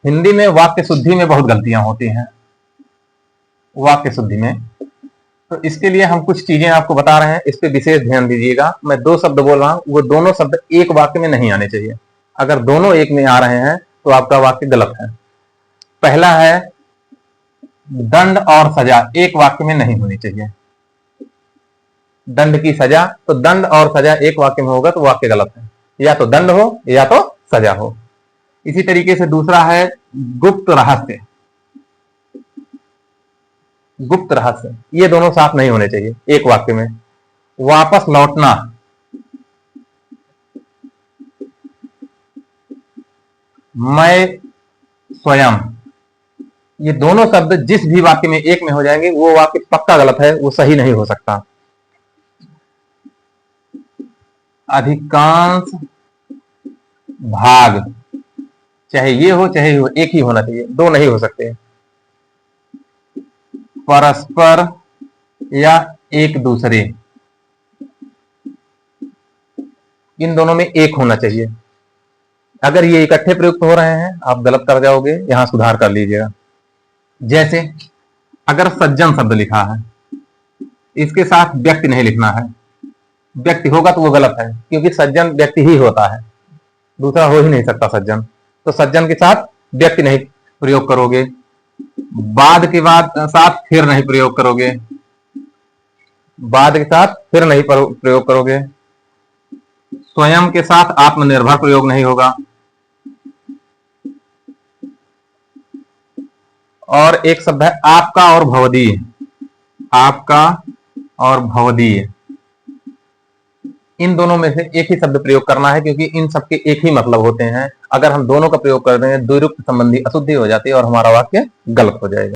हिंदी में वाक्य शुद्धि में बहुत गलतियां होती हैं, वाक्य शुद्धि में। तो इसके लिए हम कुछ चीजें आपको बता रहे हैं, इस पे विशेष ध्यान दीजिएगा। मैं दो शब्द बोल रहा हूं, वो दोनों शब्द एक वाक्य में नहीं आने चाहिए। अगर दोनों एक में आ रहे हैं तो आपका वाक्य गलत है। पहला है दंड और सजा, एक वाक्य में नहीं होनी चाहिए। दंड की सजा, तो दंड और सजा एक वाक्य में होगा तो वाक्य गलत है। या तो दंड हो या तो सजा हो। इसी तरीके से दूसरा है गुप्त रहस्य, गुप्त रहस्य, ये दोनों साथ नहीं होने चाहिए एक वाक्य में। वापस लौटना, मैं स्वयं, ये दोनों शब्द जिस भी वाक्य में एक में हो जाएंगे वो वाक्य पक्का गलत है, वो सही नहीं हो सकता। अधिकांश भाग, चाहे ये हो चाहे हो, एक ही होना चाहिए, दो नहीं हो सकते। परस्पर या एक दूसरे, इन दोनों में एक होना चाहिए। अगर ये इकट्ठे प्रयुक्त हो रहे हैं आप गलत कर जाओगे, यहां सुधार कर लीजिएगा। जैसे अगर सज्जन शब्द लिखा है, इसके साथ व्यक्ति नहीं लिखना है। व्यक्ति होगा तो वो गलत है, क्योंकि सज्जन व्यक्ति ही होता है, दूसरा हो ही नहीं सकता सज्जन। तो सज्जन के साथ व्यक्ति नहीं प्रयोग करोगे। बाद के बाद साथ फिर नहीं प्रयोग करोगे, बाद के साथ फिर नहीं प्रयोग करोगे। स्वयं के साथ आत्मनिर्भर प्रयोग नहीं होगा। और एक शब्द है आपका और भवदीय, आपका और भवदीय, इन दोनों में से एक ही शब्द प्रयोग करना है, क्योंकि इन सबके एक ही मतलब होते हैं। अगर हम दोनों का प्रयोग कर देंगे, द्विरूप संबंधी अशुद्धि हो जाती है और हमारा वाक्य गलत हो जाएगा।